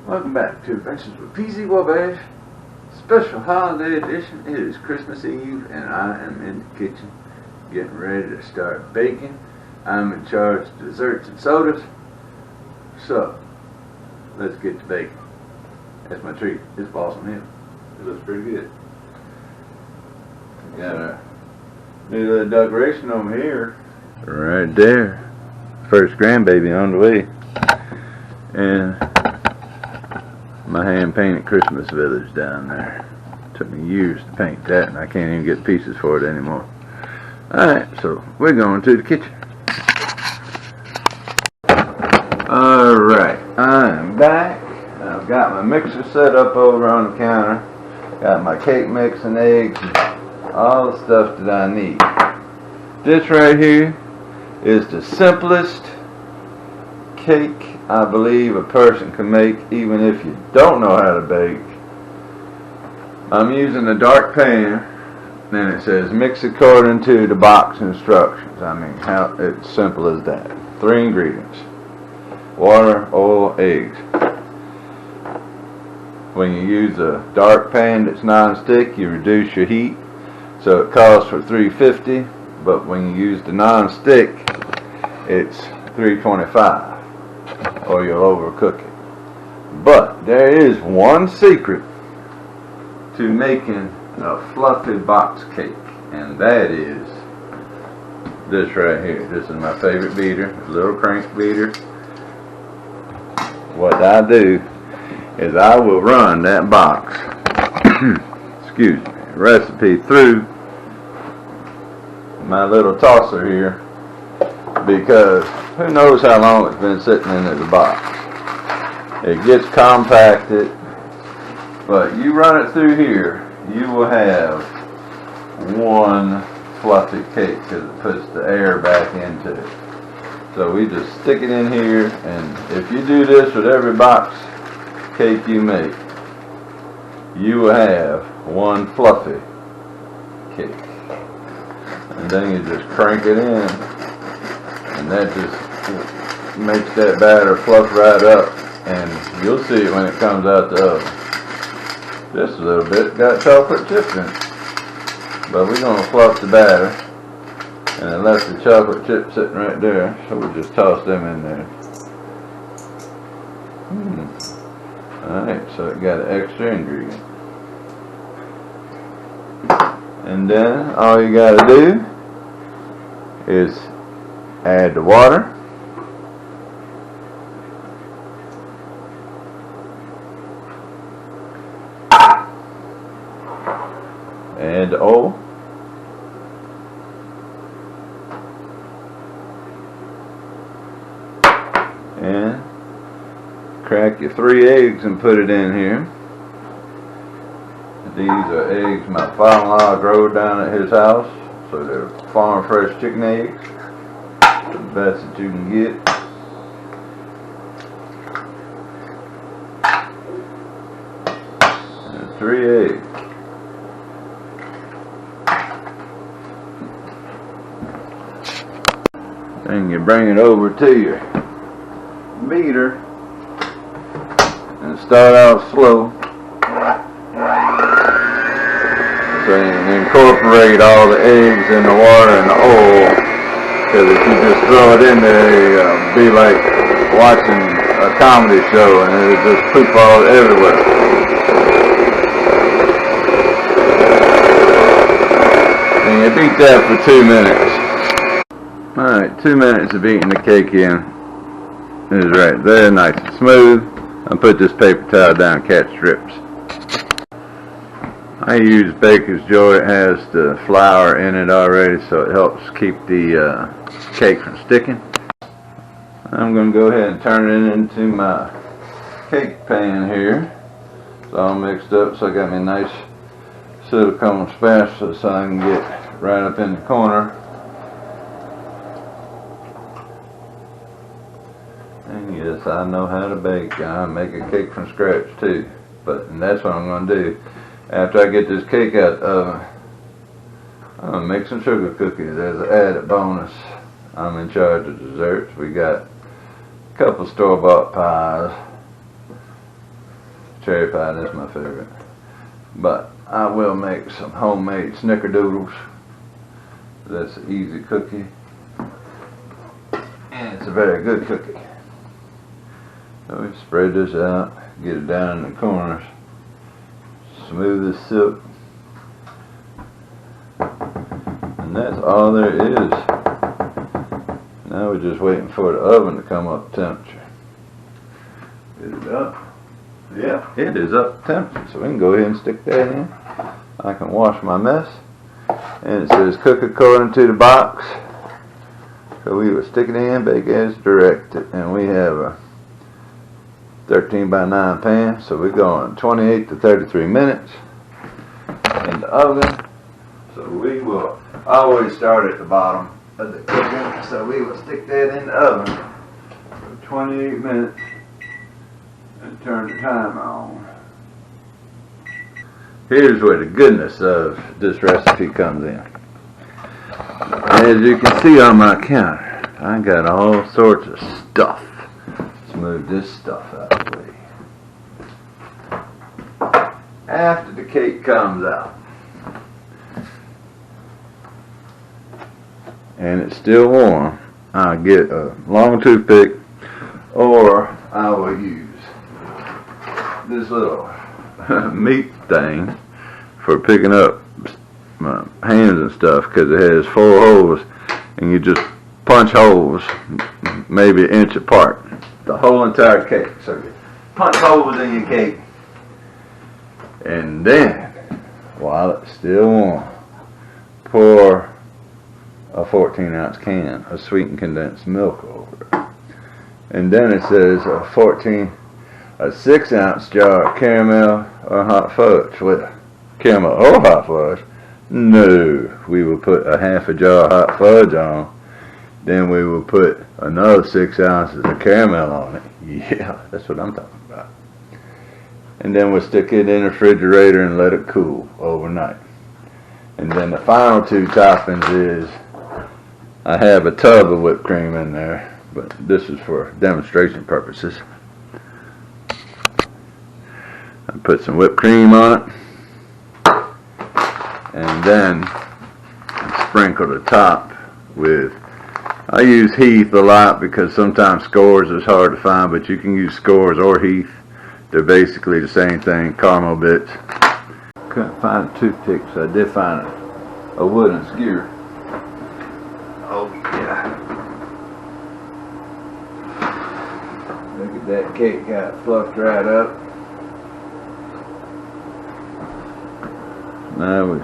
Welcome back to Adventures with P C Wabash. Special holiday edition. It is Christmas Eve and I am in the kitchen getting ready to start baking. I'm in charge of desserts and sodas. So, let's get to baking. That's my treat. It's Balsam Hill. It looks pretty good. We got a new little decoration over here. Right there. First grandbaby on the way. And my hand-painted Christmas village down there. Took me years to paint that, and I can't even get pieces for it anymore. Alright, so we're going to the kitchen. Alright, I'm back. I've got my mixer set up over on the counter. Got my cake mix and eggs, all the stuff that I need. This right here is the simplest cake I believe a person can make, even if you don't know how to bake. I'm using a dark pan, and it says mix according to the box instructions. I mean, how it's simple as that. 3 ingredients: water, oil, eggs. When you use a dark pan that's non-stick, you reduce your heat, so it calls for 350. But when you use the non-stick, it's 325. Or you'll overcook it. But there is one secret to making a fluffy box cake, and that is this right here. This is my favorite beater, a little crank beater. What I do is I will run that box excuse me, recipe through my little tosser here, because who knows how long it's been sitting in the box. It gets compacted, but you run it through here, you will have one fluffy cake because it puts the air back into it. So we just stick it in here, and if you do this with every box cake you make, you will have one fluffy cake. And then you just crank it in, and that just makes that batter fluff right up, and you'll see it when it comes out the oven. Just a little bit got chocolate chips in it, but we're going to fluff the batter, and it left the chocolate chips sitting right there, so we'll just toss them in there. Alright, so it got an extra ingredient. And then all you got to do is add the water, add the oil, and crack your 3 eggs and put it in here. These are eggs my father-in-law growed down at his house, so they're farm fresh chicken eggs, the best that you can get. And 3 eggs. Then you bring it over to your beater and start out slow. So you incorporate all the eggs and the water and the oil, because if you just throw it in there, it'll be like watching a comedy show and it'll just poop all everywhere. And you beat that for 2 minutes. Alright, 2 minutes of beating the cake in. It is right there, nice and smooth. I'll put this paper towel down, catch strips. I use Baker's Joy. It has the flour in it already, so it helps keep the cake from sticking. I'm going to go ahead and turn it into my cake pan here. It's all mixed up, so I got me a nice silicone spatula so I can get right up in the corner. And yes, I know how to bake. I make a cake from scratch too. And that's what I'm going to do. After I get this cake out of the oven, I'm going to make some sugar cookies as an added bonus. I'm in charge of desserts. We got a couple store-bought pies, cherry pie, that's my favorite. But I will make some homemade snickerdoodles. That's an easy cookie. And it's a very good cookie. So we spread this out, get it down in the corners. Smooth as silk. And that's all there is. Now we're just waiting for the oven to come up to temperature. Is it up? Yeah, it is up to temperature. So we can go ahead and stick that in. I can wash my mess. And it says cook according to the box. So we will stick it in, bake as directed. And we have a 13 by 9 pan. So we're going 28 to 33 minutes in the oven. So we will always start at the bottom of the cooking. So we will stick that in the oven for 28 minutes and turn the timer on. Here's where the goodness of this recipe comes in. As you can see on my counter, I got all sorts of stuff. Let's move this stuff out of the way. After the cake comes out, and it's still warm, I'll get a long toothpick, or I will use this little meat thing for picking up my hands and stuff, because it has 4 holes, and you just punch holes maybe an inch apart, the whole entire cake. So you punch holes in your cake, and then while it's still warm, pour a 14-ounce can of sweetened condensed milk over it. And then it says a 6-ounce jar of caramel or hot fudge. Well, caramel or hot fudge? No, we will put a half a jar of hot fudge on. Then we will put another 6 ounces of caramel on it. Yeah, that's what I'm talking about. And then we'll stick it in the refrigerator and let it cool overnight. And then the final 2 toppings is, I have a tub of whipped cream in there, but this is for demonstration purposes. I put some whipped cream on it, and then sprinkle the top with, I use Heath a lot because sometimes Scores is hard to find, but you can use Scores or Heath. They're basically the same thing, caramel bits. Couldn't find a toothpick, so I did find a wooden skewer. Oh yeah. Look at that cake, got it fluffed right up. Now we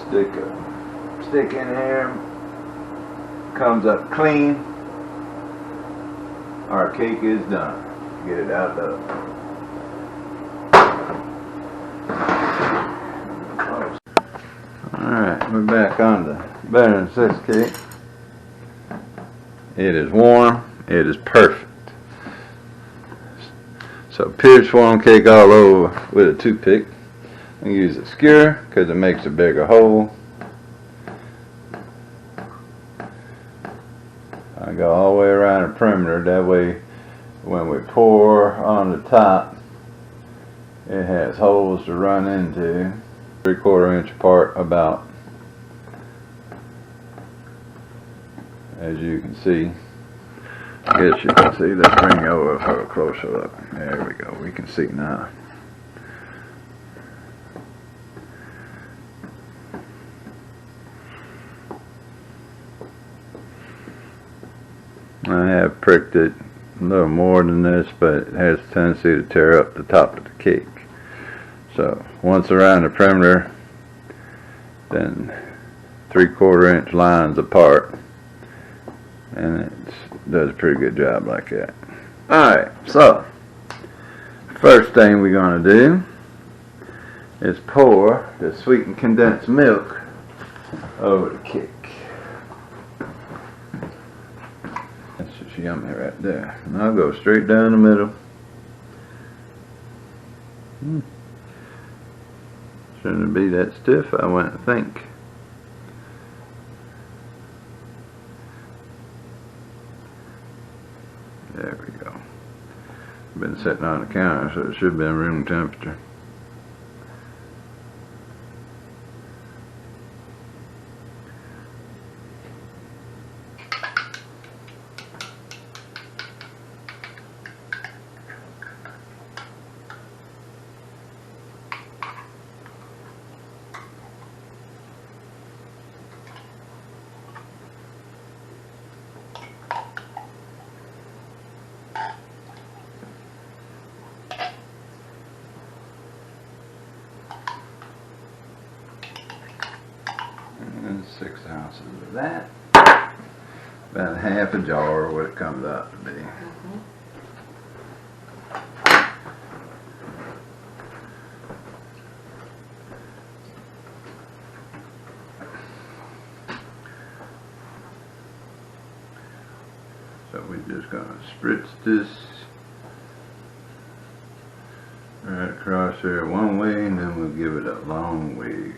stick a stick in here, comes up clean. Our cake is done. Get it out of the Alright, we're back on the Better Than Sex cake. It is warm. It is perfect. So pierce one cake all over with a toothpick. I use a skewer because it makes a bigger hole. I go all the way around the perimeter. That way when we pour on the top, it has holes to run into. 3/4 inch apart about. As you can see. I guess you can see. Let's bring it over for a closer look. There we go. We can see now. I have pricked it a little more than this, but it has a tendency to tear up the top of the cake. So once around the perimeter, then 3/4 inch lines apart, and it does a pretty good job like that. Alright, so first thing we're going to do is pour the sweetened condensed milk over the cake. That's just yummy right there. And I'll go straight down the middle. Shouldn't be that stiff, I wouldn't think. There we go. Been sitting on the counter, so it should be room temperature. And 6 ounces of that. About half a jar, what it comes out to be. So we're just going to spritz this right across here one way, and then we'll give it a long wig.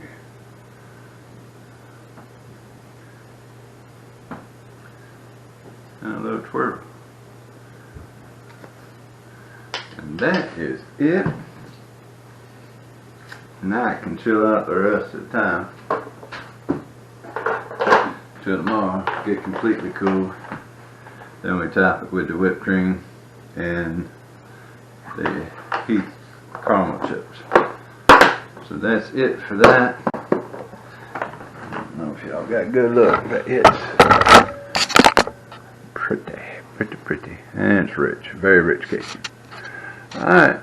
And a little twirl. And that is it. Now I can chill out the rest of the time till tomorrow, get completely cool. Then we top it with the whipped cream and the Heath caramel chips. So that's it for that. I don't know if y'all got good look, but it's pretty, and it's rich, very rich cake. Alright.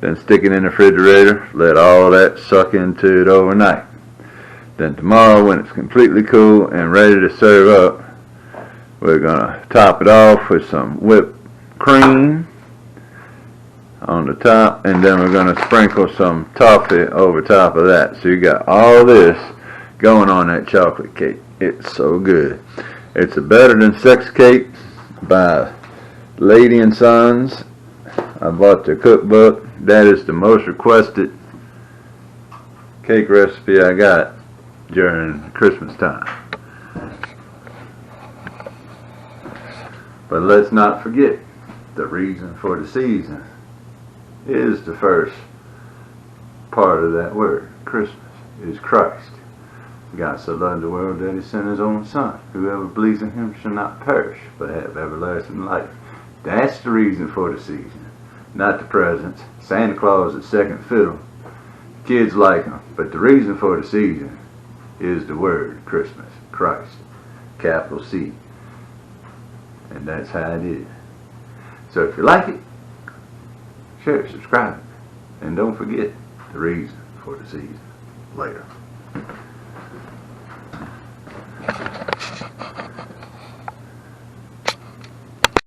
Then stick it in the refrigerator, let all that suck into it overnight. Then tomorrow, when it's completely cool and ready to serve up, we're gonna top it off with some whipped cream on the top, and then we're gonna sprinkle some toffee over top of that. So you got all this going on that chocolate cake. It's so good. It's a Better Than Sex Cake by Lady and Sons. I bought their cookbook. That is the most requested cake recipe I got during Christmas time. But let's not forget, the reason for the season is the first part of that word. Christmas is Christ. God so loved the world that he sent his own son. Whoever believes in him shall not perish, but have everlasting life. That's the reason for the season, not the presents. Santa Claus is second fiddle. Kids like him, but the reason for the season is the word Christmas, Christ, capital C. And that's how it is. So if you like it, share, subscribe, and don't forget the reason for the season. Later.